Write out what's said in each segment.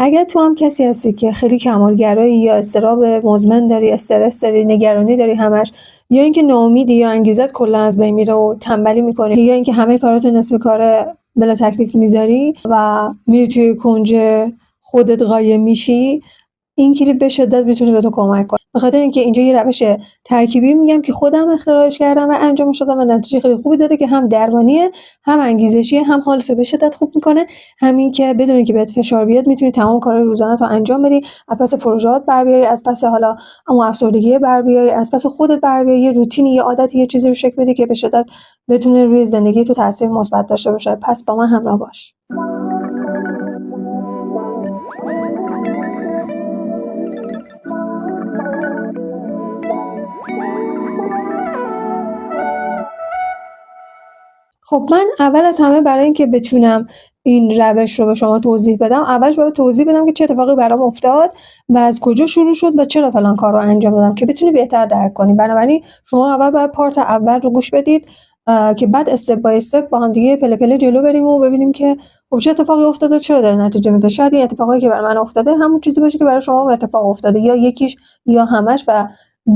اگر تو هم کسی هستی که خیلی کمالگرایی یا اضطراب مزمن داری، استرس داری، نگرانی داری همش، یا اینکه ناامیدی یا انگیزت کلا از بین میره و تنبلی میکنی، یا اینکه همه کاراتو نصف کار بلا تکلیف میذاری و میری توی کنج خودت قایم میشی، این کلیپ به شدت میتونه به تو کمک کنه. به خاطر اینکه اینجا یه روش ترکیبی میگم که خودم اختراعش کردم و انجامش دادم و نتیجه خیلی خوبی داده که هم درمانیه، هم انگیزشیه، هم حالت به شدت خوب میکنه. همین که بدونی که بهت فشار بیاد میتونی تمام کارهای روزانه تو انجام بدی، از پس پروژه‌ات بر بیای، از پس حالا اون افسردگی بر بیای، از پس خودت بر بیای، یه روتینی، یه عادتی، یه چیزی رو شکل بدی که به شدت بتونه روی زندگی تو تاثیر مثبت داشته باشه. پس با من همراه باش. خب من اول از همه برای اینکه بتونم این روش رو به شما توضیح بدم، اولش باید توضیح بدم که چه اتفاقی برام افتاد و از کجا شروع شد و چرا فلان کار رو انجام دادم که بتونی بهتر درک کنی. بنابراین شما اول باید پارت اول رو گوش بدید که بعد استپ بای استپ با هم دیگه پله پله جلو بریم و ببینیم که خب چه اتفاقی افتاده و چرا داره نتیجه میده. شاید این اتفاقی که برای من افتاده همون چیزی باشه که برای شما اتفاق افتاده، یا یکیش یا همش، و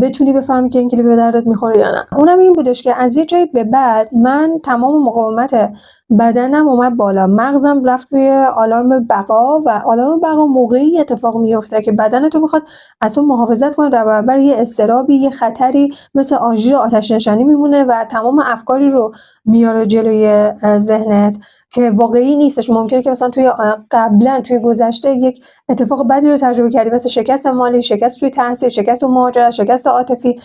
بتونی بفهمی که این کلیپ به دردت میخوره یا نه. اونم این بودش که از یه جایی به بعد من تمام مقاومت بدنم اومد بالا، مغزم رفت روی آلارم بقا، و آلارم بقا موقعی اتفاق میفته که بدن تو میخواد از اون محافظت کنه در برابر یه اضطرابی، یه خطری مثل آژیر آتش نشانی میمونه و تمام افکاری رو میاره جلوی ذهنت که واقعی نیستش. ممکنه که مثلا قبلا توی گذشته یک اتفاق بدی رو تجربه کردی، مثل شکست مالی، شکست توی تحصیل، شکست و مهاجرت، شکست عاطفی،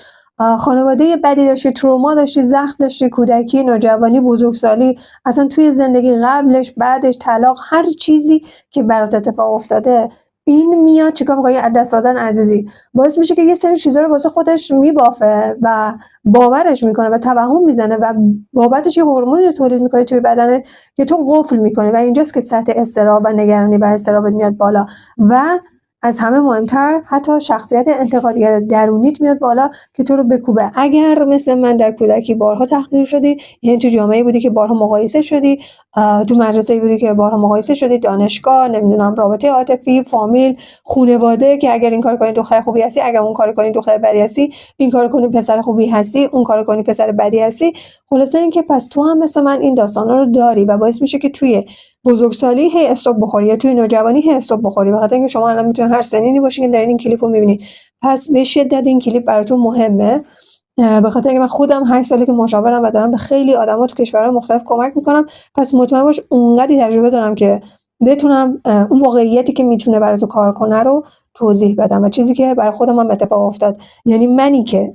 خانواده بدی داشتی، تروما داشتی، زخم داشتی، کودکی، نوجوانی، بزرگسالی، اصلا توی زندگی قبلش، بعدش، طلاق، هر چیزی که برات اتفاق افتاده، این میاد چیکار می‌کنه؟ از دست دادن عزیزی باعث میشه که یه سری چیزا رو واسه خودش میبافه و باورش میکنه و توهم میزنه و بابتش یه هورمونی رو تولید میکنه توی بدنت که تو قفل میکنه، و اینجاست که سطح اضطراب و نگرانی و اضطرابت میاد بالا، و از همه مهمتر حتی شخصیت انتقادگر درونیت میاد بالا که تو رو بکوبه. اگر مثل من در کودکی بارها تحقیر شدی، یعنی تو جامعه بودی که بارها مقایسه شدی، تو مدرسه بودی که بارها مقایسه شدی، دانشگاه، نمیدونم، رابطه عاطفی، فامیل، خانواده، که اگر این کار کنی دختر خوبی هستی، اگر اون کار کنی دختر بدی هستی، این کار کنی پسر خوبی هستی، اون کار کنی پسر بدی هستی. خلاصه این که پس تو هم مثل من این داستانا رو داری و باعث میشه که توی بزرگسالی هی استوب بخوری یا توی نوجوانی هی استوب بخوری. بخاطر اینکه شما الان میتونید هر سنینی باشین که دارین این کلیپ رو میبینید، پس به شدت این کلیپ براتون مهمه. به خاطر اینکه من خودم 8 ساله که مشاورم و دارم به خیلی آدما تو کشورهای مختلف کمک میکنم، پس مطمئن باش اونقدی تجربه دارم که بتونم اون واقعیتی که میتونه برای تو کار کنه رو توضیح بدم و چیزی که برای خودم هم اتفاق افتاد. یعنی منی که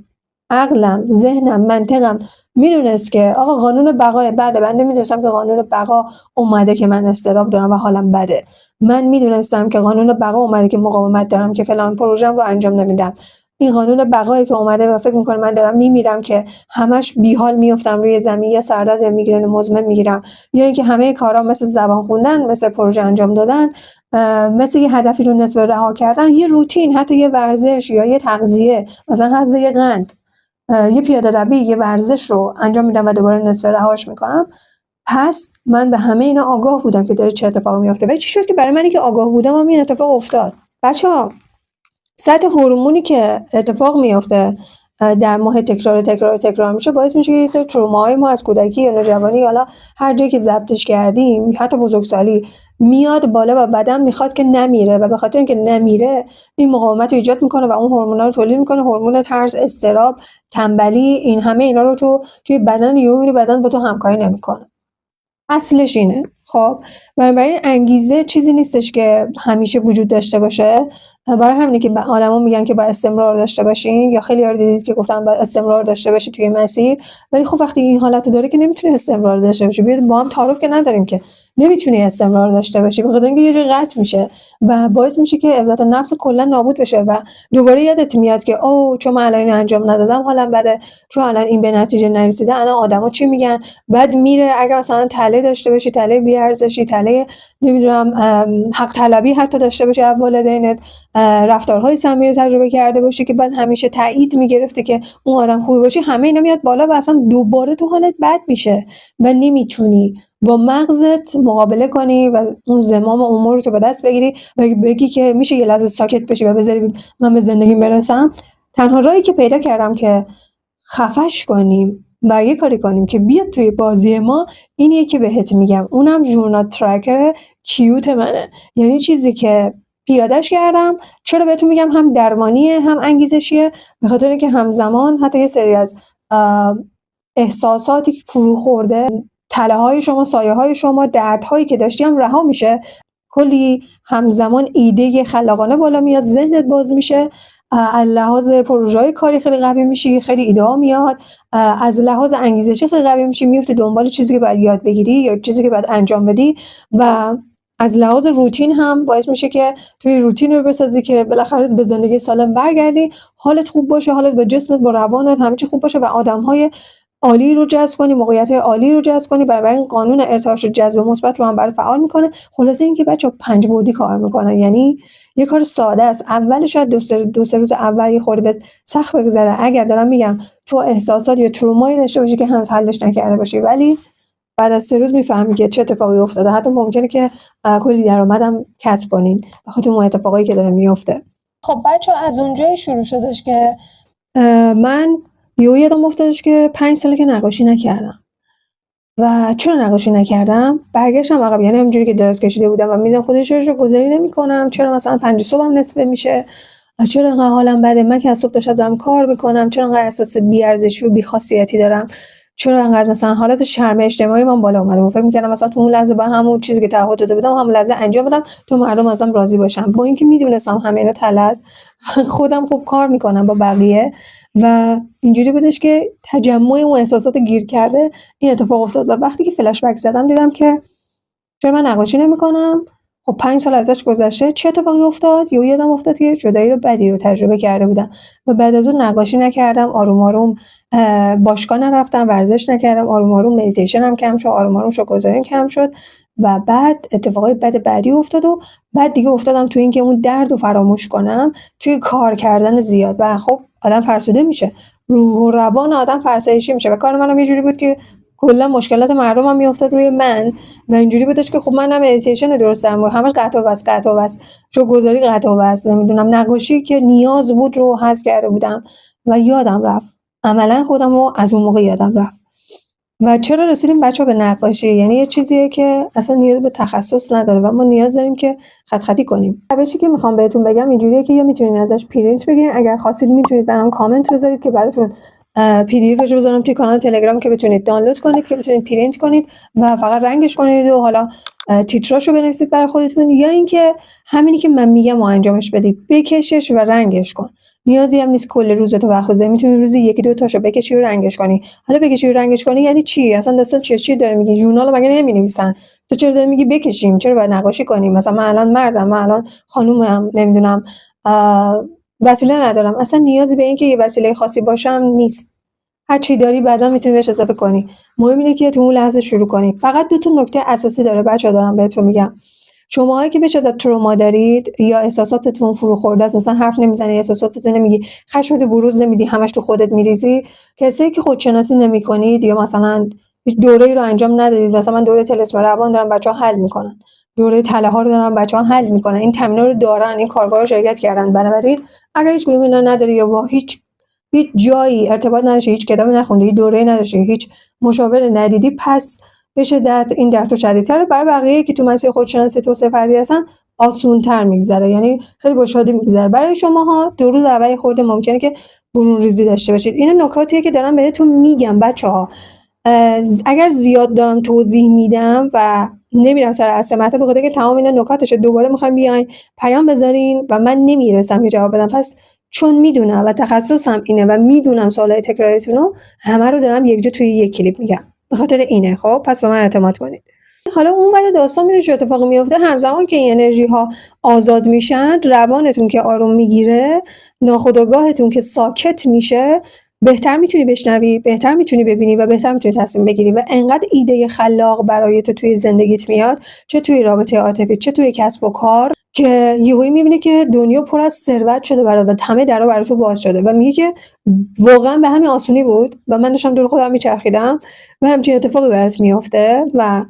عقلم، ذهنم، منطقم میدونست که آقا قانون بقای، بله من نمیدونستم که قانون بقا اومده که من استراب دارم و حالم بده. من میدونستم که قانون بقا اومده که مقاومت دارم، که فلان پروژه‌ام رو انجام نمیدم. این قانون بقایی که اومده و فکر میکنه من دارم میمیرم که همش بیحال میافتم روی زمین، یا سردرد میگیرن مزمن میگیرم، یا اینکه همه کارا مثل زبان خوندن، مثل پروژه انجام دادن، مثل یه هدفی رو نصف رها کردن، یه روتین، حتی یه ورزش یا یه تغذیه، مثلا حذف یه قند، یه پیاده روی، یه ورزش رو انجام میدم و دوباره نصف رهاش میکنم. پس من به همه اینا آگاه بودم که داره چه اتفاقی میفته. و چی شد که برای منی که آگاه بودم این اتفاق افتاد. بچه‌ها، سطح هورمونی که اتفاق میفته در ماه تکرار میشه، باعث میشه که یه سری تروماهای ما از کودکی یا نوجوانی، حالا هر جایی که ضبطش کردیم، حتی بزرگسالی، میاد بالا و بدن میخواد که نمیره، و به خاطر اینکه نمیره این مقاومت رو ایجاد میکنه و اون هورمونا رو تولید میکنه، هورمون ترس، اضطراب، تنبلی، این همه اینا رو توی بدن میبینی بدن با تو همکاری نمیکنه. اصلش اینه. خب بنابراین انگیزه چیزی نیستش که همیشه وجود داشته باشه. برای همینه که آدما میگن که باید استمرار داشته باشین، یا خیلی ها دیدید که گفتن باید استمرار داشته باشی توی مسیر، ولی خب وقتی این حالت رو داره که نمیتونی استمرار داشته باشی. بیاید با هم تعارف که نداریم که نمیتونی استمرار داشته باشی، بخاطر اینکه یه جای قطع میشه و باعث میشه که عزت نفس کلا نابود بشه و دوباره یادت میاد که اوه چون من الان انجام ندادم حالم بده، چون الان این به نتیجه نرسیده، الان آدما چی میگن. بعد میره اگه مثلا تله داشته باشی، تله بی‌ارزشی، تله نمیدونم حق طلبی حتی داشته باشی از والدینت، رفتارهای سمی رو تجربه کرده باشی که بعد همیشه تایید میگرفتی که اون آدم خوبی باشی، همه اینا میاد بالا و اصلا دوباره تو حالت بد میشه و نمیتونی با مغزت مقابله کنی و اون زمام امور رو تو به دست بگیری و بگی که میشه یه لحظه ساکت بشی و بذاری من به زندگیم برسم. تنها راهی که پیدا کردم که خفش کنیم و یه کاری کنیم که بیاد توی بازی ما اینیه که بهت میگم، اونم ژورنال ترکر کیوت منه. یعنی چیزی که پیادهش کردم. چرا بهتون میگم هم درمانیه هم انگیزشیه؟ به خاطر اینکه همزمان حتی یه سری از احساساتی که فرو خورده، تله های شما، سایه های شما، دردهایی که داشتی هم رها میشه. کلی همزمان ایده خلاقانه بالا میاد، ذهنت باز میشه، از لحاظ پروژه‌های کاری خیلی قوی میشی، خیلی ایده ها میاد، از لحاظ انگیزشی خیلی قوی میشی، میفتی دنبال چیزی که باید یاد بگیری یا چیزی که باید انجام بدی و از لحاظ روتین هم باعث میشه که توی روتین رو بسازی که بالاخره به زندگی سالم برگردی، حالت خوب باشه، حالت با جسمت با روانت همه چی خوب باشه و آدم‌های عالی رو جذب کنی، موقعیت‌های عالی رو جذب کنی. برای این قانون ارتعاش و جذب مثبت رو هم برات فعال میکنه. خلاصه اینکه بچه‌ها 5 بعدی کار میکنن. یعنی یه کار ساده است. اولش شاید دو سه روز اول یه خورده بهت سخت بگذره، اگر دارم میگم تو احساسات یا ترومایی داشته باشی که هنوز حلش نکرده باشی، ولی بعد از 3 روز میفهمی که چه اتفاقی افتاده. حتی ممکنه که کلی درآمدم کسب کنین به خاطر اون اتفاقایی که داره میفته. خب بچه‌ها از اونجایی شروع شدش که من یادم افتادش که 5 ساله که نقاشی نکردم. و چرا نقاشی نکردم؟ برگشتم عقب، یعنی همینجوری که دراز کشیده بودم و میدم خودش رو گذاری نمی‌کنم، چرا مثلا 5 صبحم نصفه میشه، چرا انقدر حالم بده، من که از صبح تا شب دارم کار میکنم، چرا انقدر احساس بی‌ارزشی و بی‌خاصیتی دارم، چرا انقدر مثلا حالت شرم اجتماعی من بالا اومده. فکر می‌کردم مثلا تو اون لحظه با همون چیزی که تعهد داده بودم همون لحظه انجام بدم تا مردم ازم راضی باشن، با اینکه میدونستم همه اینا تله است. خودم خوب کار میکنم با بقیه و اینجوری بودش که تجمع اون احساسات گیر کرده این اتفاق افتاد. و وقتی که فلش بک زدم دیدم که چرا من نقاشی نمی‌کنم. خب 5 سال ازش گذشته، چه اتفاقی افتاد؟ یادم افتاد که جدایی رو بدی رو تجربه کرده بودم و بعد از اون نقاشی نکردم، آروم آروم باشگاه نرفتم، ورزش نکردم، آروم آروم مدیتیشن هم کم شد، آروم آروم شکرگزاریم کم شد و بعد اتفاقای بد بعدی افتاد و بعد دیگه افتادم تو این که اون درد رو فراموش کنم توی کار کردن زیاد و خب آدم فرسوده میشه، روح و روان آدم فرسایشی میشه و کار منم یه جوری بود که کلا مشکلات مردم هم میافتاد روی من و اینجوری بودش که خب من نه مدیتیشن درست دارم، همش قطع و بس چون گذاری قطع و بس، نمیدونم نقاشی که نیاز بود رو حذف کرده بودم و یادم رفت، عملا خودم رو از اون موقع یادم رفت. و چرا رسیدیم بچه‌ها به نقاشی؟ یعنی یه چیزیه که اصلا نیاز به تخصص نداره و ما نیاز داریم که خط خطی کنیم. روشی که میخوام بهتون بگم اینجوریه که یا میتونید ازش پرینت بگیرید، اگر خواستید میتونید برام کامنت بذارید که براتون پی دی افش رو بذارم توی کانال تلگرام که بتونید دانلود کنید، که بتونید پرینت کنید و فقط رنگش کنید و حالا تیتراشو بنویسید برای خودتون، یا اینکه همینی که من میگم و انجامش بدید، بکشش و رنگش کن. نیازی هم نیست کل روزتو وقت بذاری، میتونی روزی یکی دو تاشو بکشی و رنگش کنی. حالا بکشی و رنگش کنی یعنی چی؟ اصلا داستان چی داره میگی؟ ژورنال مگه نمی‌نویسن؟ تو چرا داری میگی بکشیم؟ چرا باید نقاشی کنیم؟ مثلا من الان مردم، من الان خانومم، نمیدونم وسیله ندارم. اصلا نیازی به این که یه وسیله خاصی باشم نیست. هر چی داری بعدا میتونی بهش اضافه کنی. مهم اینه که تو اون لحظه شروع کنی. فقط 2 تا نکته اساسی داره بچه‌ها، دارم بهتون میگم. شماهایی که به شدت تروما دارید یا احساساتتون فرو خورده است، مثلا حرف نمیزنی، احساساتتون نمیگی، خشمت بروز نمیدی، همش تو خودت میریزی، کسایی که خودشناسی نمیکنید یا مثلا هیچ دوره‌ای رو انجام ندادید، مثلا من دوره طلسم روان دارم بچه‌ها حل میکنن، دوره تله‌ها رو دارم بچه‌ها حل میکنن، این تمرینا رو دارن، این کارگاه رو شرکت کردن. بنابراین اگر هیچ کدوم اینا نداری یا با هیچ جایی ارتباط نداشتی، هیچ کتابی نخوندی، هیچ دوره‌ای نداشتی، هیچ مشاور ندیدی، پس به شدت این درد تو شدیدتره. برای بقیه که تو مسیر خودشناسی توسعه فردی هستن آسون‌تر میگذره، یعنی خیلی با شادی میگذره. برای شماها 2 روز اول خورده ممکنه که برون ریزی داشته باشید. این نکاتیه که دارم بهتون میگم بچه‌ها. اگر زیاد دارم توضیح میدم و نمیرم سر عصمت، به خاطر که تمام اینا نکاتشه، دوباره میخوایم بیاین پیام بذارین و من نمیرسم که جواب بدم. پس چون میدونم و تخصصم اینه و میدونم سوالای تکراریتون رو همه رو دارم یک جا توی یک کلیپ میگم، به خاطر اینه. خب پس به من اعتماد کنید. حالا اون برای داستان میره چه اتفاقی میفته؟ همزمان که این انرژی ها آزاد میشن، روانتون که آروم میگیره، ناخودآگاهتون که ساکت میشه، بهتر میتونی بشنوی، بهتر میتونی ببینی و بهتر میتونی تصمیم بگیری و انقدر ایده خلاق برای تو توی زندگیت میاد، چه توی رابطه عاطفی چه توی کسب و کار، که یهویی میبینی که دنیا پر از ثروت شده برات و همه درا برات باز شده و میگه که واقعا به همین آسونی بود و من داشتم دور خودم میچرخیدم و همچین اتفاقی برات میفته و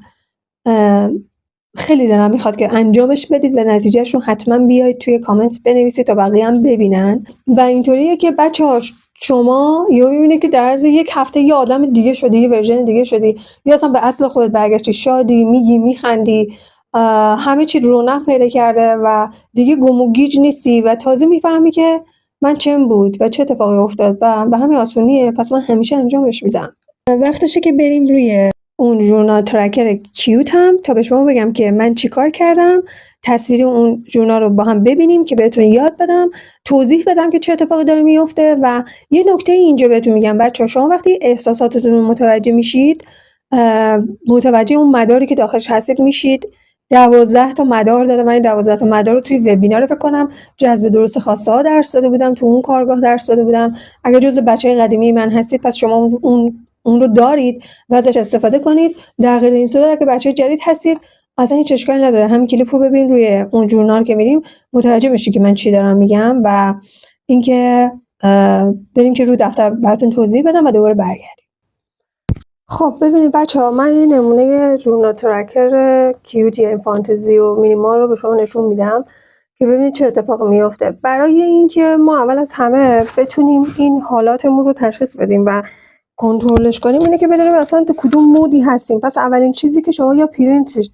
خیلی دلم میخواد که انجامش بدید و نتیجهش رو حتما بیاید توی کامنت بنویسید تا بقیه هم ببینن. و اینطوریه که بچه‌ها شما یا میبینید که در عرض یک هفته یه آدم دیگه شدی، یه ورژن دیگه شدی، یا اصلا به اصل خودت برگشتی، شادی، میگی، میخندی، همه چی رونق پیدا کرده و دیگه گم و گیج نیستی و تازه میفهمی که من چم بود و چه اتفاقی افتاد و به همین آسونیه، پس من همیشه انجامش میدم. وقتشه که بریم روی اون ژورنال ترکر کیوت هم تا به شما بگم که من چی کار کردم، تصویر اون ژورنال رو با هم ببینیم که بهتون یاد بدم، توضیح بدم که چه اتفاقی داره میفته. و یه نکته اینجا بهتون میگم بچه‌ها، شما وقتی احساساتتون رو متوجه میشید، متوجه اون مداری که داخلش هستید میشید. 12 تا مدار داره. من این 12 تا مدار رو توی وبینار فکر کنم جذب درست خواسته ها درس داده بودم، تو اون کارگاه درس داده بودم. اگه جزء بچهای قدیمی من هستید پس شما اون رو دارید و ازش استفاده کنید. در غیر این صورت اگه بچه جدید هستید اصلا هیچ اشکالی نداره، همین کلیپ رو ببین روی اون ژورنال که میریم متوجه بشی که من چی دارم میگم و اینکه بریم که رو دفتر براتون توضیح بدم و دوباره برگردیم. خب ببینید بچه‌ها، من یه نمونه ژورنال ترکر کیوت یعنی فانتزی و مینیمال رو به شما نشون میدم که ببینید چه اتفاقی میفته. برای اینکه ما اول از همه بتونیم این حالاتمون رو تشخیص بدیم و کنترلش کنیم اینه که بدونیم اصلا تو کدوم مودی هستیم. پس اولین چیزی که شما یا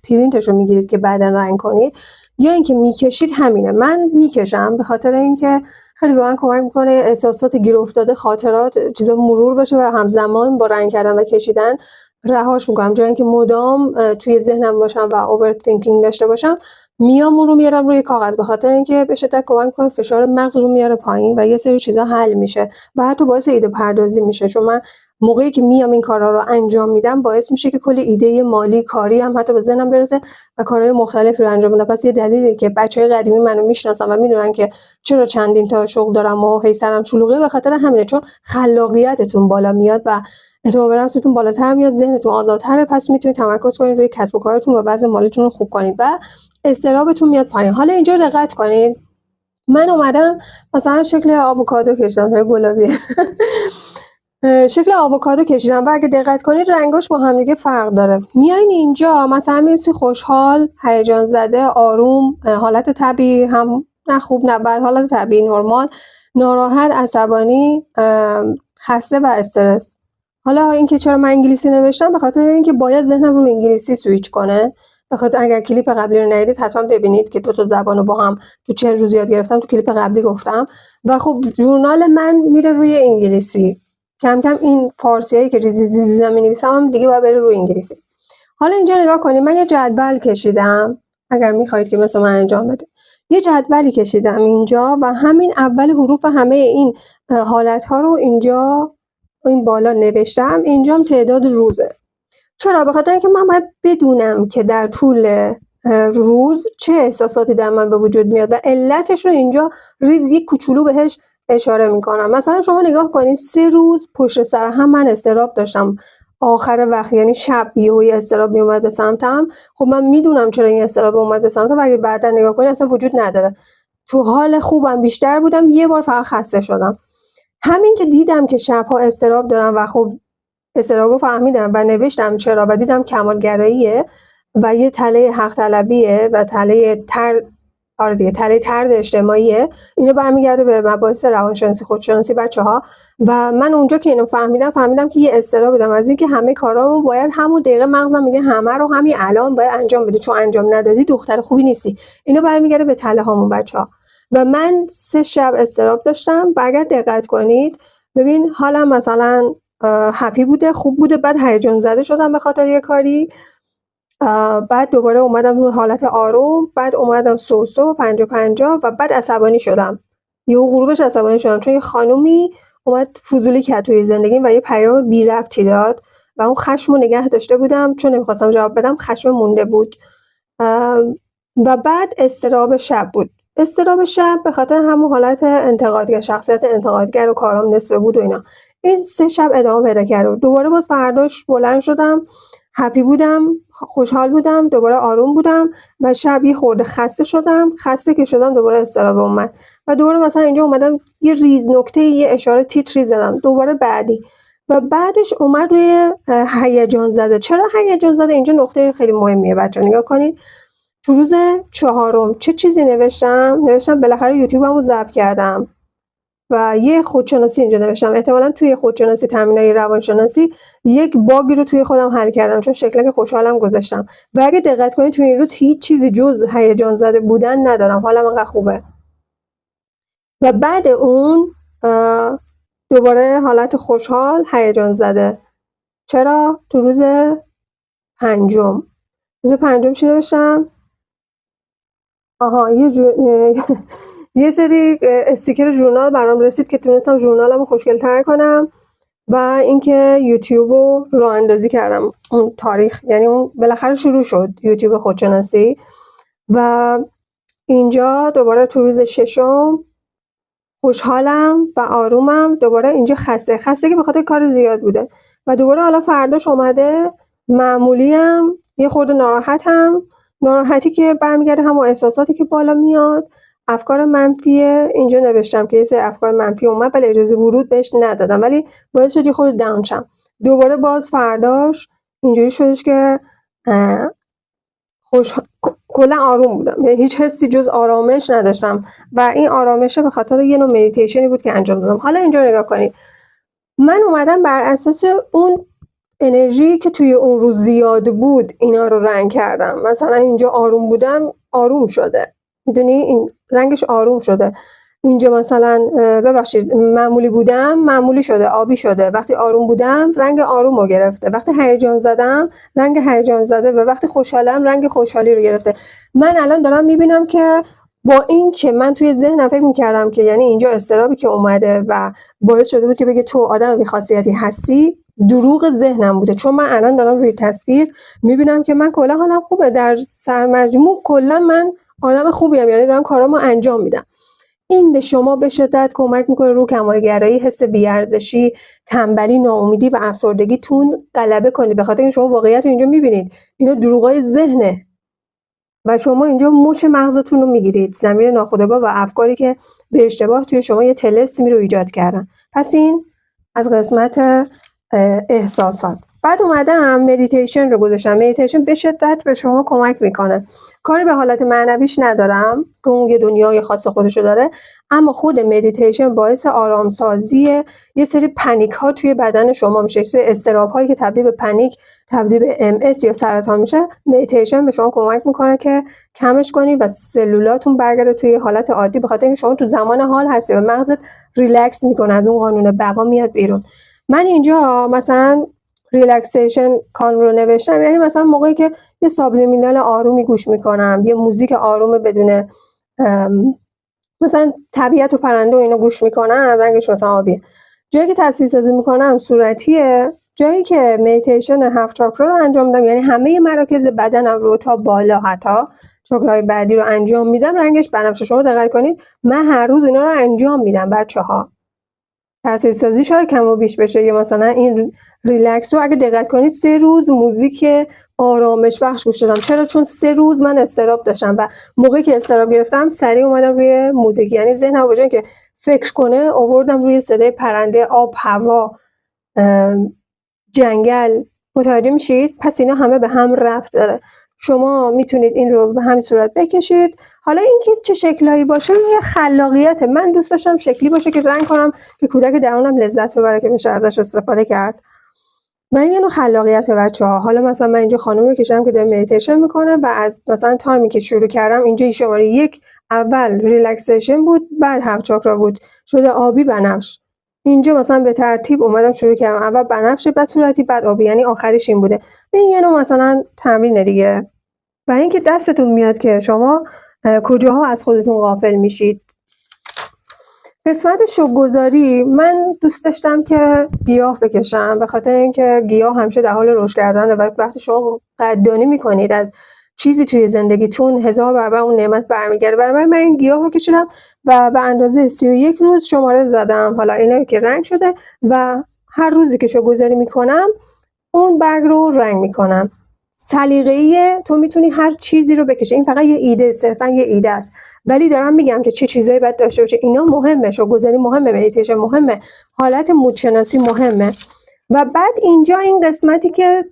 پرینتش رو میگیرید که بعداً رنگ کنید، یا اینکه میکشید. همینه، من میکشم به خاطر اینکه خیلی به من کمک میکنه احساسات گیر افتاده، خاطرات، چیزا مرور بشه و همزمان با رنگ کردن و کشیدن رهاش میکنم. جای اینکه مدام توی ذهنم باشم و اوورثینکینگ داشته باشم، میام رو میارم روی کاغذ، به خاطر اینکه به شدت کمک میکنه فشار مغز رو میاره پایین و یه سری چیزا حل میشه و حتی باعث ایده پردازی میشه. چون من موقعی که میام این کارا رو انجام میدم باعث میشه که کلی ایده مالی، کاری هم حتی به ذهنم برسه و کارهای مختلفی رو انجام بدم. پس یه دلیلی که بچهای قدیمی منو میشناسن و میدونن که چرا چندین تا شغل دارم و هی سرم شلوغه، به خاطر همینه، چون خلاقیتتون بالا میاد و اعتماد به نفستون بالاتر میاد، ذهنتون آزادتره، پس میتونید تمرکز کنید روی کسب و کارتون و وضع مالیتون رو خوب کنید و اضطرابتون میاد پایین. حالا اینجا دقت کنید، من اومدم مثلا شکل آووکادو کشیدم، گلابی شکل آووکادو کشیدم و اگه دقت کنید رنگاش با هم دیگه فرق داره. میایین اینجا مثلا میرسی خوشحال، هیجان زده، آروم، حالت طبیعی، هم نه خوب نه بد، حالت طبیعی نرمال، ناراحت، عصبانی، خسته و استرس. حالا اینکه چرا من انگلیسی نوشتم، به خاطر اینکه باید ذهنم رو انگلیسی سویچ کنه. به خاطر اگر کلیپ قبلی رو ندیدید حتما ببینید که دو تا زبانو با هم تو 40 روز یاد گرفتم، تو کلیپ قبلی گفتم. و خب ژورنال من میره روی انگلیسی، کم کم این فارسیایی که ریزی می‌نویسم هم دیگه باید بره روی انگلیسی. حالا اینجا نگاه کنید، من یه جدول کشیدم، اگر می‌خواید که مثل من انجام بده. یه جدولی کشیدم اینجا و همین اول حروف همه این حالت‌ها رو اینجا این بالا نوشتم. اینجام تعداد روزه. چرا؟ به خاطر اینکه من باید بدونم که در طول روز چه احساساتی در من به وجود میاد و علتش رو اینجا ریز یک کوچولو بهش اشاره میکنم. مثلا شما نگاه کنید 3 روز پشت سر هم من اضطراب داشتم آخر وقت، یعنی شب یهویی اضطراب میومد به سمتم. خب من میدونم چرا این اضطراب اومد به سمتم و اگه بعدا نگاه کنید اصلا وجود نداره. تو حال خوبم بیشتر بودم، یه بار فقط خسته شدم. همین که دیدم که شبها اضطراب دارم و خب اضطرابو فهمیدم و نوشتم چرا و دیدم کمالگراییه و یه تله حق طلبیه و تله طرد اجتماعیه. اینو برمیگرده به مباحث روانشناسی، خودشناسی بچه‌ها. و من اونجا که اینو فهمیدم که یه اضطراب دارم از اینکه همه کارامو باید همون دقیقه مغزم میگه همه رو همین الان باید انجام بدی، چون انجام ندادی دختر خوبی نیستی. اینو برمیگرده به تله هامون بچه‌ها. و من 3 شب اضطراب داشتم و اگر دقت کنید ببین حالم مثلا هپی بوده، خوب بوده، بعد هیجان زده شدم به خاطر یه کاری، بعد دوباره اومدم روی حالت آروم، بعد اومدم سوسو 50 و بعد عصبانی شدم. یه غروبش عصبانی شدم چون یه خانومی اومد فضولی کرد توی زندگیم و یه پیام بی ربطی داد و اون خشمو نگه داشته بودم چون نمیخواستم جواب بدم، خشم مونده بود. و بعد اضطراب شب بود. اضطراب شب به خاطر همون حالت انتقادگر، شخصیت انتقادگر و کارام نصفه بود و اینا. این 3 شب ادامه پیدا کرد. دوباره باز فرداش بلند شدم، هپی بودم، خوشحال بودم، دوباره آروم بودم و شب یه خورده خسته شدم. خسته که شدم دوباره اضطراب اومد و دوباره مثلا اینجا اومدم یه ریز نکته، یه اشاره تیتری زدم. دوباره بعدی و بعدش اومد روی هیجان زده. چرا هیجان زده؟ اینجا نقطه خیلی مهمیه بچه‌ها، نگاه کنید. تو روز 4 چه چیزی نوشتم بالاخره یوتیوبمو ضبط کردم و یه خودشناسی اینجا نوشتم. احتمالاً توی خودشناسی، تمرینای روانشناسی، یک باگی رو توی خودم حل کردم، چون شکلک خوشحالم گذاشتم و اگه دقت کنید توی این روز هیچ چیزی جز هیجان زده بودن ندارم. حالم انقدر خوبه. و بعد اون دوباره حالت خوشحال، هیجان زده. چرا؟ تو روز 5 روز 5 چی نوشتم؟ آها یه سری استیکر ژورنال برام رسید که تونستم ژورنالمو خوشگل‌تر کنم و اینکه یوتیوبو راه اندازی کردم. اون تاریخ، یعنی اون بالاخره شروع شد یوتیوب خودشناسی. و اینجا دوباره تو روز 6 خوشحالم و آرومم. دوباره اینجا خسته که به خاطر کار زیاد بوده و دوباره حالا فرداش اومده معمولیم، یه خورده ناراحتی که برمیگرده همون احساساتی که بالا میاد. افکار منفیه، اینجا نوشتم که یه سری افکار منفی اومد ولی اجازه ورود بهش ندادم، ولی باعث شد یه خورده داون شم. دوباره باز فرداش اینجوری شدش که کلا آروم بودم، یعنی هیچ حسی جز آرامش نداشتم و این آرامشه به خاطر یه نوع مدیتیشنی بود که انجام دادم. حالا اینجا نگاه کنید، من اومدم بر اساس اون انرژی که توی اون روز زیاد بود اینا رو رنگ کردم. مثلا اینجا آروم بودم، آروم شده، میدونی این رنگش آروم شده. اینجا مثلا ببخشید معمولی بودم، معمولی شده، آبی شده. وقتی آروم بودم رنگ آروم رو گرفته. وقتی هیجان زدم رنگ هیجان زده و وقتی خوشحالم رنگ خوشحالی رو گرفته. من الان دارم میبینم که با این که من توی ذهنم فکر میکردم که یعنی اینجا اضطرابی که اومده و باعث شده بود که بگه تو آدم بی‌خاصیتی هستی، دروغ ذهنم بوده. چون من الان دارم روی تصویر میبینم که من کلا حالم خوبه، در سرمجموع کلا من آدم خوبیم، یعنی دارم کارامو انجام میدم. این به شما به شدت کمک میکنه رو کمال‌گرایی، حس بی‌ارزشی، تنبلی، ناامیدی و افسردگیتون غلبه کنید، به خاطر اینکه شما واقعیت رو اینجا میبینید. اینا دروغای ذهنه و شما اینجا مچ مغزتون رو میگیرید، ضمیر ناخودآگاه و افکاری که به اشتباه توی شما یه طلسمی رو ایجاد کردن. پس این از قسمت احساسات. بعد اومدم مدیتیشن رو گذاشتم. مدیتیشن به شدت به شما کمک میکنه. کاری به حالت معنویش ندارم که اون یه دنیای خاص خودشو داره، اما خود مدیتیشن باعث آرامسازی یه سری پنیک ها توی بدن شما میشه. یه سری اضطراب هایی که تبدیل به پنیک، تبدیل به MS یا سرطان میشه، مدیتیشن به شما کمک میکنه که کمش کنی و سلولاتون برگرده توی حالت عادی، به خاطر اینکه شما تو زمان حال هستی و مغزت ریلکس میکنه، از اون قانون بقا میاد بیرون. من اینجا مثلا ریلکسیشن کانون رو نوشتم، یعنی مثلا موقعی که یه سابلیمینال آرومی گوش میکنم، یه موزیک آروم بدون مثلا طبیعت و پرنده و اینا گوش میکنم، رنگش مثلا آبیه. جایی که تصویر سازی میکنم صورتیه. جایی که مدیتیشن 7 چاکرا رو انجام میدم، یعنی همه مراکز بدنم رو تا بالا حتی چاکرای بعدی رو انجام میدم، رنگش بنفشه. شما دقت کنید من هر روز اینا رو انجام میدم بچه‌ها. تاثیرسازی شاید کم و بیش بشه، یا مثلا این ریلکس رو اگه دقت کنید 3 روز موزیک آرامش بخش گوش دادم. چرا؟ چون 3 روز من اضطراب داشتم و موقعی که اضطراب گرفتم سریع اومدم روی موزیک، یعنی ذهنم به جای که فکر کنه آوردم روی صدای پرنده، آب، هوا، جنگل. متوجه میشید؟ پس اینا همه به هم ربط داره. شما میتونید این رو به همین صورت بکشید. حالا اینکه چه شکلایی باشه یه خلاقیته. من دوست داشتم شکلی باشه که رنگ کنم که کودک درونم لذت ببره که بشه ازش استفاده کرد. و این یه نوع خلاقیت بچه‌ها. حالا مثلا من اینجا خانم رو کشیدم که داره مدیتیشن میکنه و از مثلا تایمی که شروع کردم اینجا شماره 1 اول ریلکسیشن بود، بعد 7 چاکرا بود، شده آبی، بنفش. اینجا مثلا به ترتیب اومدم شروع کردم، اول بنفش، بعد صورتی، بعد آبی، یعنی آخریش این بوده. این یه نوع مثلا تمرین دیگه. و اینکه دستتون میاد که شما کجاها از خودتون غافل میشید. قسمت شوک‌گذاری من دوست داشتم که گیاه بکشم، به خاطر اینکه گیاه همیشه در حال رشد کردن و وقتی شما قدردانی میکنید از چیزی توی زندگیتون 1000 برابر اون نعمت برمیگرده. برای من این گیاه رو کشیدم و به اندازه 31 روز شماره زدم. حالا اینا که رنگ شده و هر روزی که شوگذاری میکنم اون برگ رو رنگ میکنم. سلیقه‌ایه، تو میتونی هر چیزی رو بکشی. این فقط یه ایده، صرفا یه ایده است، ولی دارم میگم که چه چیزایی باید داشته باشه. اینا مهمه، شوگذاری مهمه، مدیتیشن مهمه، حالت مودشناسی مهمه. و بعد اینجا این قسمتی که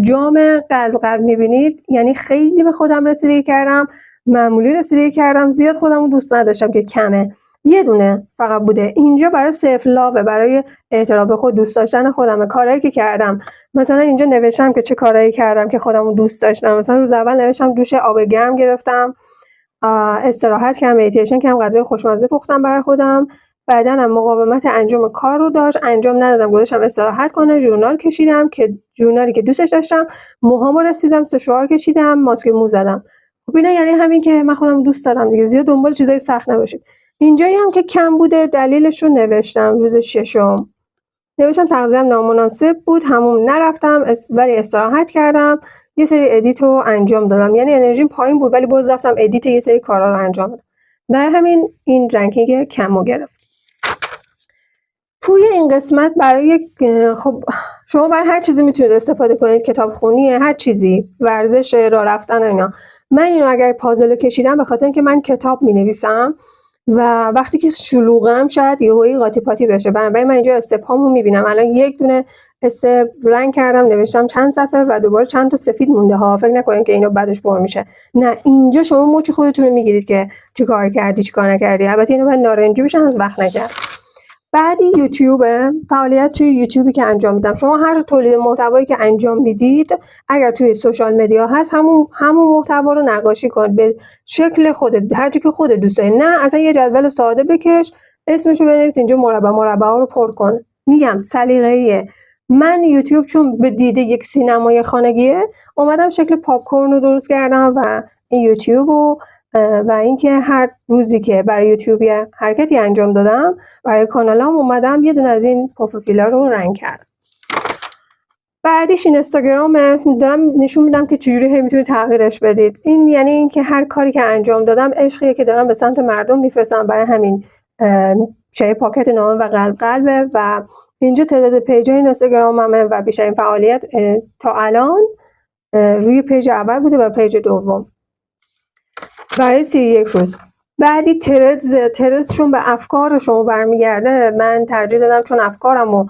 جام قلب میبینید، یعنی خیلی به خودم رسیدگی کردم، معمولی رسیدگی کردم، زیاد خودم رو دوست نداشتم که کمه، یه دونه فقط بوده. اینجا برای سلف لاوه، برای اعتراف به خود، دوست داشتن خودمه. کارهایی که کردم، مثلا اینجا نوشتم که چه کارهایی کردم که خودم رو دوست داشتم. مثلا روز اول نوشتم دوش آب گرم گرفتم، استراحت کردم، مدیتیشن کردم، غذای خوشمزه پختم برای خودم، بدنم مقاومت انجام کار رو داشت، انجام ندادم، گذاشتم استراحت کنه، ژورنال کشیدم که ژورنالی که دوستش داشتم، موهامو رسیدم، سشوار کشیدم، ماسک مو زدم. خب اینا یعنی همین که من خودم دوست دارم دیگه. زیاد دنبال چیزای سخت نباشید. اینجایی هم که کم بوده دلیلش رو نوشتم. روز ششم نوشتم تغذیه‌ام نامناسب بود، حموم نرفتم، ولی استراحت کردم، یه سری ادیت رو انجام دادم. یعنی انرژیم پایین بود ولی باز رفتم ادیت یه سری کارا رو انجام دادم. در همین این رنکینگ کمو گرفت. توی این قسمت برای خب شما برای هر چیزی میتونید استفاده کنید، کتاب خونیه، هر چیزی، ورزش، راه رفتن، اینا. من اینو اگر پازل رو کشیدم به خاطر اینکه من کتاب مینویسم و وقتی که شلوغم شاید یهویی قاطی پاتی بشه. بنابراین من اینجا استپامو میبینم. الان یک دونه استپ رنگ کردم، نوشتم چند صفحه و دوباره چند تا سفید مونده ها. فکر نکنین که اینو بعدش پر میشه. نه، اینجا شما مچ خودتون رو میگیرید که چیکار کردی چیکار نکردی. البته اینو من نارنجی بشن از وقت نکرد. بعدی یوتیوب، فعالیت توی یوتیوبی که انجام میدم. شما هر تولید محتوایی که انجام میدید اگر توی سوشال مدیا هست، همون محتوا رو نقاشی کن به شکل خودت، هر جوری که خودت دوست داری. نه اصلا یه جدول ساده بکش، اسمشو بنویس اینجا، مربع رو پر کن. میگم سلیقه‌ایه. من یوتیوب چون به دیده یک سینمای خانگیه، اومدم شکل پاپ کورن رو درست کردم و این یوتیوب و اینکه هر روزی که برای یوتیوب یه حرکتی انجام دادم، برای کانالام اومدم یه دونه از این پروفایلا رو رنگ کردم. بعدیش اینستاگرام، دارم نشون میدم که چجوری میتونید تغییرش بدید. این یعنی اینکه هر کاری که انجام دادم عشقیه که دارم به سمت مردم میفرستم. برای همین شای پاکت نامه و قلبه و اینجا تعداد پیجای اینستاگراممه و بیشترین فعالیت تا الان روی پیج اول بوده و پیج دوم برای 31 روز. بعدی ترزشون به افکار شما برمیگرده. من ترجیح دادم چون افکارمو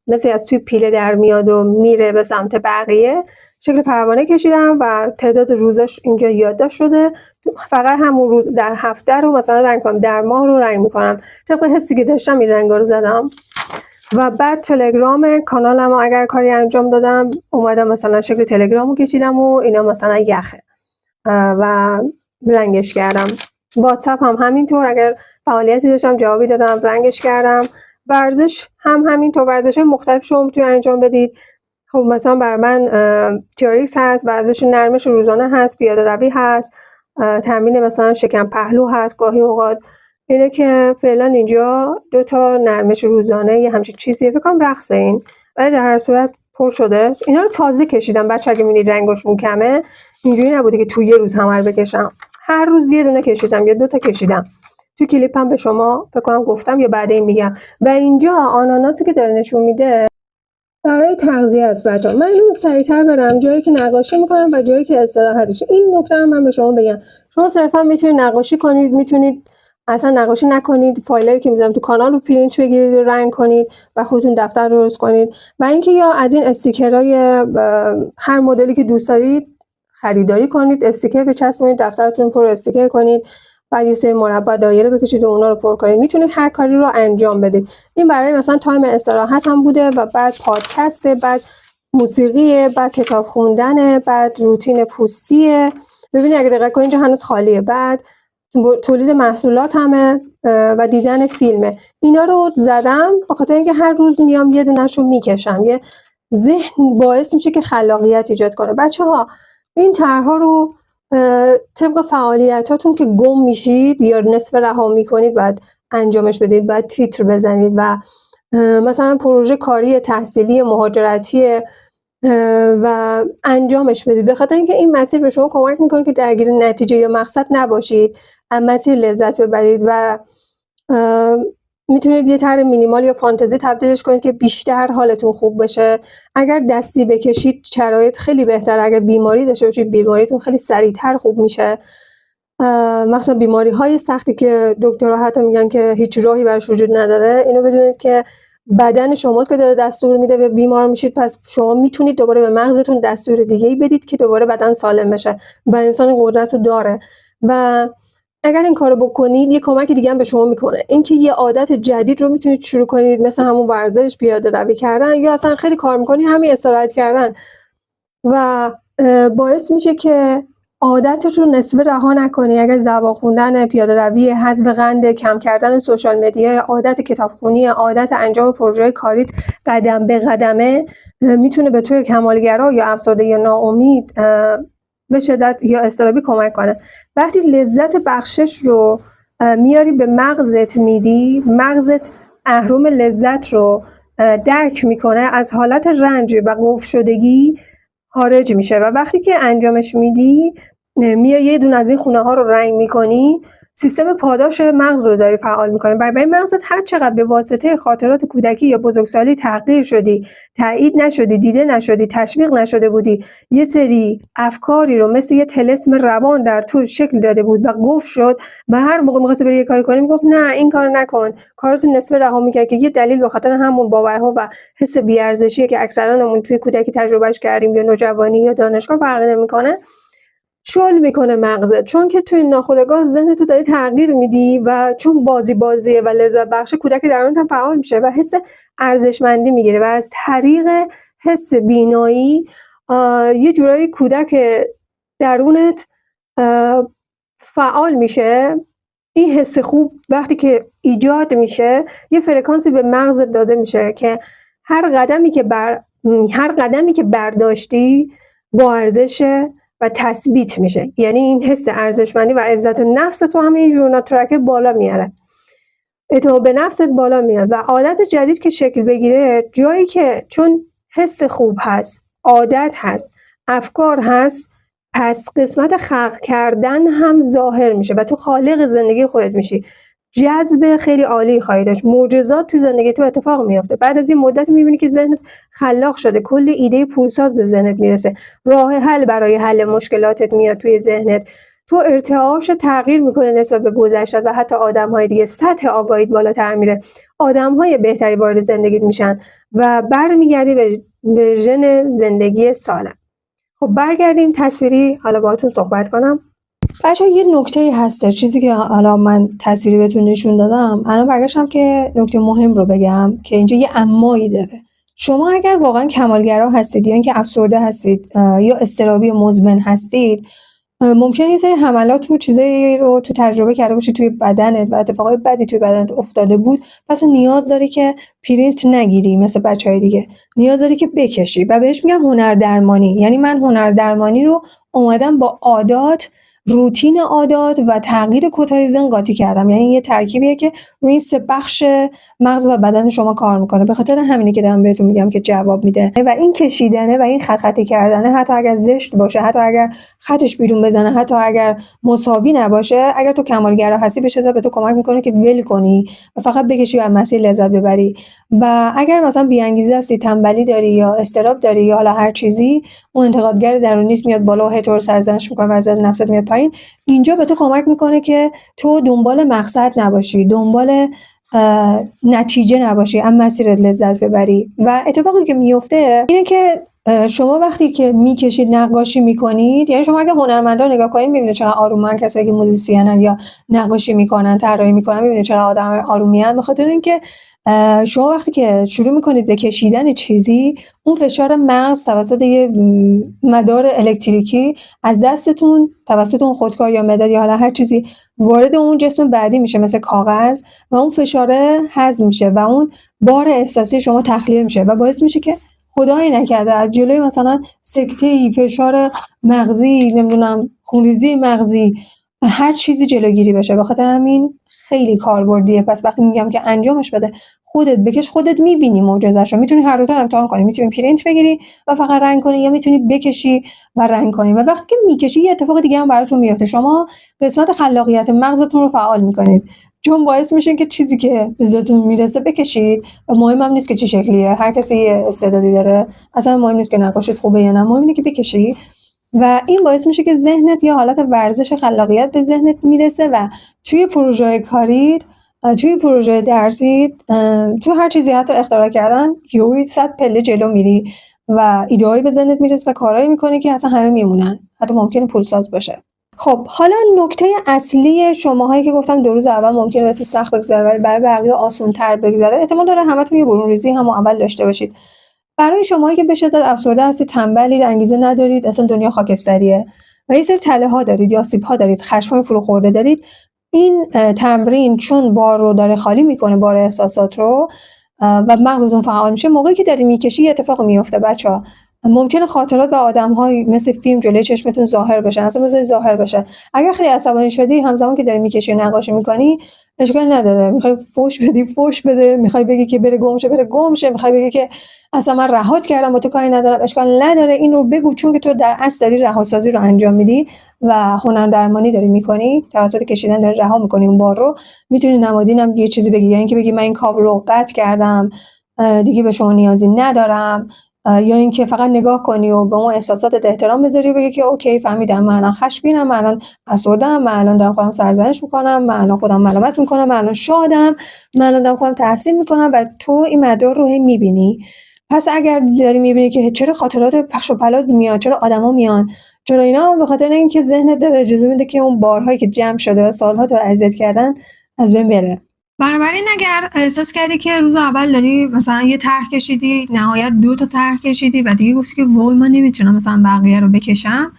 مثل از توی پیله در میاد و میره به سمت بقیه، شکل پروانه کشیدم و تعداد روزاش اینجا یادداشت شده. فقط همون روز در هفته رو مثلا رنگ کنم، در ماه رو رنگ میکنم، طبق حسی که داشتم این رنگا رو زدم. و بعد تلگرام کانالمو اگر کاری انجام دادم اومدم مثلا شکل تلگرامو کشیدم و اینا مثلا یخه و رنگش کردم. واتساپ هم همینطور، اگر فعالیتی داشتم جوابی دادم رنگش کردم. ورزش هم همینطور، ورزش‌های مختلف شما میتونید انجام بدید. خب مثلا برای من تیاریکس هست، ورزش نرمش روزانه هست، پیاده روی هست، تمرین مثلا شکم پهلو هست گاهی اوقات. اینه که فعلا اینجا 2 تا نرمش روزانه یه همچین چیزیه، فکر کنم رقصه این، ولی در هر صورت پر شده. اینا رو تازه کشیدم بچه، اگه می‌بینید رنگشون کمه اینجوری نبوده که توی یه روز همه رو بکشم، هر روز یه دونه کشیدم یا 2 تا کشیدم. تو کلیپم به شما فکر کنم گفتم یا بعد این میگم. و اینجا آناناسی که داره نشون میده برای تغذیه است بچه‌ها. من اینو سریع‌تر برم، جایی که نقاشی میکنم و جایی که استراحتش. این نکته رو من به شما بگم، شما صرفا میتونید نقاشی کنید، میتونید اصلا نقاشی نکنید، فایلایی که میذارم تو کانال رو پرینت بگیرید و رنگ کنید و خودتون دفتر درست کنید. و اینکه یا از این استیکرهای هر مدلی که دوست دارید خریداری کنید، استیکر بچسبونید، دفترتون پر استیکر کنید، بعد یه سری مربع دایره بکشید و اونا رو پر کنید. میتونید هر کاری رو انجام بدید. این برای مثلا تایم استراحت هم بوده و بعد پادکست، بعد موسیقی، بعد کتاب خوندن، بعد روتین پوستیه. ببینید اگه دقت کنید اینجا هنوز خالیه. بعد تولید محصولات همه و دیدن فیلمه. اینا رو زدم بخاطر اینکه هر روز میام یه دونه‌شو میکشم. یه ذهن باعث میشه که خلاقیت ایجاد کنه. بچه‌ها این طرح‌ها رو طبق فعالیتاتون که گم میشید یا نصف رها میکنید بعد انجامش بدید، بعد تیتر بزنید و مثلا پروژه کاری، تحصیلی، مهاجرتی، و انجامش بدید، به خاطر اینکه این مسیر به شما کمک میکنه که درگیر نتیجه یا مقصد نباشید، از مسیر لذت ببرید و میتونید یه طرح مینیمال یا فانتزی تبدیلش کنید که بیشتر حالتون خوب بشه. اگر دستی بکشید شرایط خیلی بهتر، اگر بیماری داشته باشید بیماریتون خیلی سریعتر خوب میشه، مثلا بیماری های سختی که دکترها حتی میگن که هیچ راهی برش وجود نداره، اینو بدونید که بدن شماست که داره دستور میده به بیمار میشید، پس شما میتونید دوباره به مغزتون دستور دیگه‌ای بدید که دوباره بدن سالم بشه و انسان قدرت رو داره و اگر این کارو بکنید یه کمک دیگه هم به شما میکنه، اینکه یه عادت جدید رو میتونید شروع کنید، مثل همون ورزش، پیاده روی کردن، یا اصلا خیلی کار میکنید همین استراحت کردن و باعث میشه که عادتت رو نصفه رها نکنی. اگر زبان خوندن، پیاده روی، حذف قند، کم کردن سوشال مدیا، عادت کتابخونی، عادت انجام پروژه کاریت قدم به قدمه، میتونه به توی کمالگرا یا افسرده یا ناامید به شدت یا اضطرابی کمک کنه. وقتی لذت بخشش رو میاری به مغزت میدی، مغزت اهرم لذت رو درک میکنه، از حالت رنج و قفل شدگی خارج میشه و وقتی که انجامش میدی میای یه دونه از این خونه ها رو رنگ میکنی، سیستم پاداش مغز رو داری فعال میکنی. برای مغزت هر چقدر به واسطه خاطرات کودکی یا بزرگسالی تغییر شدی، تایید نشدی، دیده نشدی، تشویق نشده بودی، یه سری افکاری رو مثل یه طلسم روان در تو شکل داده بود و قفل شد و هر موقع می‌خواستی بری یه کاری کنی میگفت نه این کارو نکن، کاراتو نصف رها می‌کرد که یه دلیل به خاطر همون باورها و حس بی‌ارزشی که اکثرانمون توی کودکی تجربهش کردیم یا نوجوانی یا دانشگاه فرقی نمی‌کنه، شل میکنه مغزت، چون که توی ناخودآگاه ذهن تو داری تغییر میدی و چون بازیه و لذت بخش، کودک درونت هم فعال میشه و حس ارزشمندی میگیره و از طریق حس بینایی یه جورایی کودک درونت فعال میشه. این حس خوب وقتی که ایجاد میشه یه فرکانسی به مغزت داده میشه که هر قدمی که برداشتی با ارزشه و تثبیت میشه. یعنی این حس ارزشمندی و عزت نفس تو هم این ژورنال ترک بالا میاره، اعتماد به نفست بالا میاد و عادت جدید که شکل بگیره، جایی که چون حس خوب هست، عادت هست، افکار هست، پس قسمت خلق کردن هم ظاهر میشه و تو خالق زندگی خودت میشی. جذب خیلی عالی خواهی داشت، معجزات تو زندگی تو اتفاق میفته. بعد از این مدت میبینی که ذهنت خلاق شده، کلی ایده پولساز به ذهنت میرسه، راه حل برای حل مشکلاتت میاد توی ذهنت، تو ارتعاش تغییر میکنه نسبت به گذشته و حتی آدم‌های دیگه، سطح آگاهیت بالاتر میره، آدم‌های بهتری وارد زندگیت میشن و برمیگردی به ورژن زندگی سالم. خب برگردیم تصویری حالا باهاتون صحبت کنم. بچه‌ها یه نکته‌ای هسته، چیزی که حالا من تصویری بهتون نشون دادم، الان برگشتم که نکته مهم رو بگم که اینجا یه امایی داره. شما اگر واقعا کمالگرا هستید یا اینکه افسرده هستید یا اضطرابی مزمن هستید، ممکنه یه سری حملات رو، چیزایی رو تو تجربه کرده باشی توی بدنت و اتفاقای بدی توی بدنت افتاده بود، پس نیاز داری که پرینت نگیری مثل بچهای دیگه، نیاز داری که بکشی و بهش میگن هنردرمانی. یعنی من هنردرمانی رو اومدم با عادات، روتین عادات و تغییر کوتاه ذهن قاطی کردم. یعنی یه ترکیبیه که روی این سه بخش مغز و بدن شما کار میکنه. به خاطر همینه که دارم بهتون میگم که جواب میده و این کشیدنه و این خطی کردنه، حتی اگر زشت باشه، حتی اگر خطش بیرون بزنه، حتی اگر مساوی نباشه، اگر تو کمالگرا هستی به شدت به تو کمک میکنه که ول کنی و فقط بکشی و از مسیر لذت ببری. و اگر مثلا بی‌انگیزه هستی، تنبلی داری یا اضطراب داری یا حالا هر چیزی، اون انتقادگر درونیت میاد بالا و هی سرزنش میکنه و از نفست میاد پایین، اینجا به تو کمک میکنه که تو دنبال مقصد نباشی، دنبال نتیجه نباشی، اما مسیر لذت ببری. و اتفاقی که میفته اینه که شما وقتی که میکشید، نقاشی میکنید، یعنی شما اگه هنرمندا نگاه کنید میبینید چقدر آرومن، کسایی که موزیسینن یا نقاشی میکنن، طراحی میکنن، میبینید چقدر آدم آرومیان. به خاطر اینکه شما وقتی که شروع میکنید به کشیدن چیزی، اون فشار مغز توسط یه مدار الکتریکی از دستتون توسط اون خودکار یا مداد یا حالا هر چیزی وارد اون جسم بعدی میشه مثل کاغذ و اون فشاره هضم میشه و اون بار احساسی شما تخلیه میشه و باعث میشه که خدایی نکرده از جلوی مثلا سکته، فشار مغزی، نمیدونم خونریزی مغزی، هر چیزی جلوگیری بشه. به خاطر همین خیلی کاربردیه. پس وقتی میگم که انجامش بده، خودت بکش، خودت میبینی معجزه‌شو. میتونی هر دو تا امتحان کنی، میتونی پرینت بگیری و فقط رنگ کنی، یا میتونی بکشی و رنگ کنی. و وقتی که میکشی یه اتفاق دیگه هم براتون میفته. شما قسمت خلاقیت مغزتون رو فعال میکنید، چون باعث میشه که چیزی که به ذهنتون میرسه بکشید. و مهم هم نیست که چه شکلیه، هر کسی یه استعدادی داره، اصلا مهم نیست که نقاشیت خوبه یا نه، مهم اینه که بکشی. و این باعث میشه که ذهنت یا حالت ورزش خلاقیت به ذهنت میرسه و توی پروژه کاریت، توی پروژه درسیت، تو هر چیزی، حتی اختراع کردن، یهویی 100 پله جلو میری و ایده‌هایی به ذهنت میرسه و کارهایی میکنی که اصلا همه میمونن، حتی ممکنه پولساز باشه. خب حالا نکته اصلی شماهایی که گفتم 2 روز اول ممکنه بهتون سخت بگذره ولی برای بقیه آسان‌تر بگذره، احتمال داره همتون یه برون‌ریزی هم اول داشته باشید. برای شماهایی که به شدت افسرده هستید، تنبلید، انگیزه ندارید، اصلا دنیا خاکستریه و یه سری تله‌ها دارید یا سیب‌ها دارید، خشم‌های فروخورده دارید، این تمرین چون بار رو داره خالی میکنه، بار احساسات رو، و مغزتون فعال میشه، موقعی که داری میکشی اتفاق میفته بچه‌ها. ممکنه خاطرات و آدم‌های مثل فیلم جلوی چشمتون ظاهر بشه، اصلا بذاری ظاهر بشه. اگر خیلی عصبانی شدی همزمان که داری میکشی و نقاشی میکنی، اشکال نداره. میخوای فوش بدی فوش بده، میخوای بگی که بره گم شه بره گم شه، میخوای بگی که اصلا من رهات کردم با تو کاری ندارم، اشکال نداره. این رو بگو، چون که تو در اصل داری رهاسازی رو انجام میدی و هنر درمانی داری میکنی، توسط کشیدن داری رها میکنی اون بار رو. میتونی نمادینم یه چیزی بگی، یا اینکه بگی من این کابل رو قطع کردم، دیگه به شما نیازی ندارم، یا اینکه فقط نگاه کنی و به اون احساساتت احترام بذاری و بگی که اوکی فهمیدم، من الان خشمگینم، من الان افسرده‌ام، من الان دارم خودم سرزنش میکنم، من الان خودم ملامت میکنم، من الان شادم، من الان دارم خودم تحسین میکنم و تو این مدار رو میبینی. پس اگر داری میبینی که چرا خاطرات پخش و پلا میاد، چرا آدما میان، چرا اینا، به خاطر اینکه ذهنت داره اجازه میده که اون بارهایی که جمع شده و سالها تو رو اذیت کردن از بین بره. بنابراین اگر احساس کردی که روز اول داری مثلا یه طرح کشیدی، نهایت 2 تا طرح کشیدی و دیگه گفتی که وای من نمیتونم مثلا بقیه رو بکشم،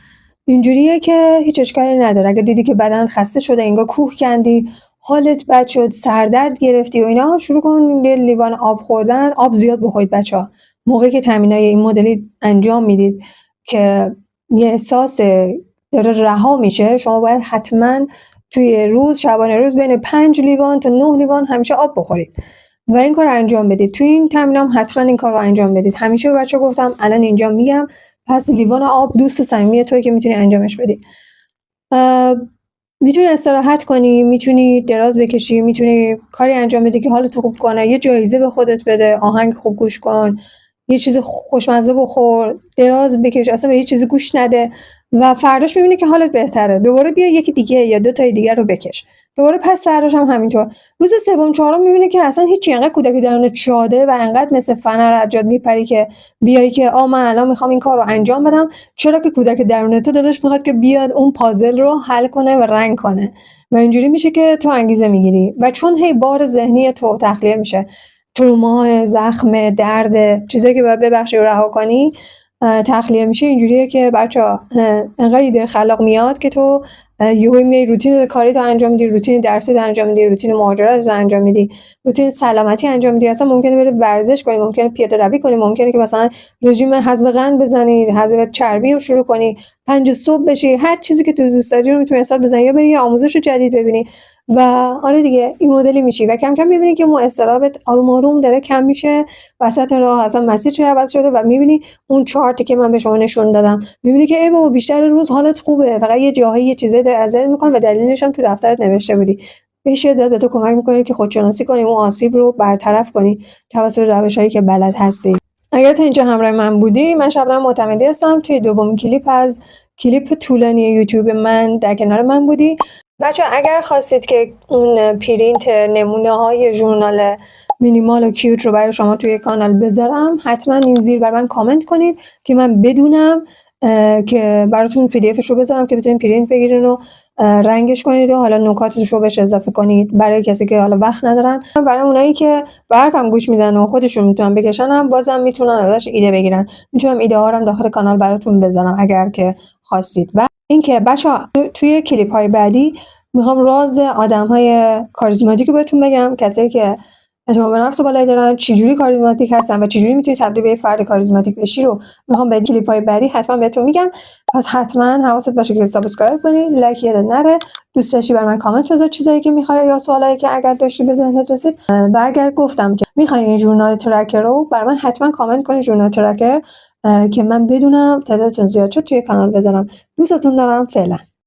اینجوریه که هیچ اشکالی نداره. اگر دیدی که بدنت خسته شده، انگار کوه کندی، حالت بد شد، سردرد گرفتی و اینا، شروع کن یه لیوان آب خوردن. آب زیاد بخورید بچه‌ها. موقعی که تمرینای این مدلی انجام میدید که یه احساس داره رها میشه، شما باید حتما توی روز، شبانه روز، بین 5 لیوان تا 9 لیوان همیشه آب بخورید و این کار رو انجام بدید. توی این تمرینام حتما این کار رو انجام بدید. همیشه به بچه‌ها گفتم، الان اینجا میگم. پس لیوان آب دوست صمیمی توی که میتونی انجامش بدی. میتونی استراحت کنی، میتونی دراز بکشی، میتونی کاری انجام بدی که حالت خوب کنه، یه جایزه به خودت بده، آهنگ خوب گوش کن، یه چیز خوشمزه بخور، دراز بکش، اصلا به یه چیزی گوش نده و فرداش میبینی که حالت بهتره. دوباره بیا یکی دیگه یا 2 تای دیگه رو بکش. دوباره پس فرداش هم همینطور. روز سوم چهارم میبینی که اصلا هیچ، انقدر کودکی درونت شاده و انقدر مثل فنر از جات میپری که بیای که من الان میخوام این کار رو انجام بدم، چرا که کودک درونت تو دلش میخواد که بیاد اون پازل رو حل کنه و رنگ کنه و اینجوری میشه که تو انگیزه میگیری و چون هی بار ذهنی تو تخلیه میشه، تروما، زخم، درد، چیزایی که باید ببخشی و رها کنی تخلیه میشه. اینجوریه که بچه‌ها انقدر ایده خلاق میاد که تو یهو می روتین کاری تو انجام میدی، روتین درسی تو انجام میدی، روتین مهاجرت رو انجام میدی، روتین سلامتی انجام میدی. اصلا ممکنه بری ورزش کنی، ممکنه پیاده روی کنی، ممکنه که مثلا رژیم حذف قند بزنی، حذف چربی رو شروع کنی، 5 صبح بشی، هر چیزی که تو دوست داری رو میتونی حساب بزنی، یا بری یه آموزش جدید ببینی و آره دیگه این مدلی میشی و کم کم میبینی که اون اضطرابت آروم آروم داره کم میشه. وسط راه اصلا مسیر چه عوض شده و میبینی اون چارتی که من به شما نشون دادم، میبینی که ای بابا بیشتر روز حالت خوبه، فقط یه جاهایی یه چیزایی داره اذیت میکنه و دلیلش هم تو دفترت نوشته بودی. به شدت به تو کمک میکنه که خودشناسی کنی، اون آسیب رو برطرف کنی توسط روش‌هایی که بلد هستی. اگر تا اینجا همراه من بودی، من شبنم معتمدی هستم. توی دومین کلیپ از کلیپ طولانی یوتیوب من در کنار من بودی. بچه اگر خواستید که اون پرینت نمونه های ژورنال مینیمال و کیوت رو برای شما توی کانال بذارم، حتما این زیر برای من کامنت کنید که من بدونم که براتون پی دی افش رو بذارم که بتونید پرینت بگیرین و رنگش کنید و حالا نکاتش رو بهش اضافه کنید برای کسی که حالا وقت ندارن. برای اونایی که به حرفم گوش میدن و خودشون میتونن بکشن هم بازم میتونن ازش ایده بگیرن. میتونم ایده ها رو هم داخل کانال براتون بذارم اگر که خواستید. و اینکه بچه‌ها توی کلیپ های بعدی میخوام راز آدم های کاریزماتیک رو بهتون بگم، کسایی که اعتماد به نفس بالایی دارن، چجوری کاریزماتیک هستن و چجوری میتونی تبدیل به یه فرد کاریزماتیک بشی رو میخوام به کلیپ‌های بعدی حتما بهتون میگم. پس حتما حواست باشه که سابسکرایب کنی، لایک یادت نره، دوست داشتی بر من کامنت بذار چیزایی که میخوای یا سوالایی که اگر داشتی به ذهنت رسید. و اگر گفتم که میخواین این ژورنال ترکر رو بر من حتما کامنت کنید، ژورنال ترکر، که من بدونم تعدادتون زیاد شد توی کانال بذارم. دوستتون دارم. فعلا.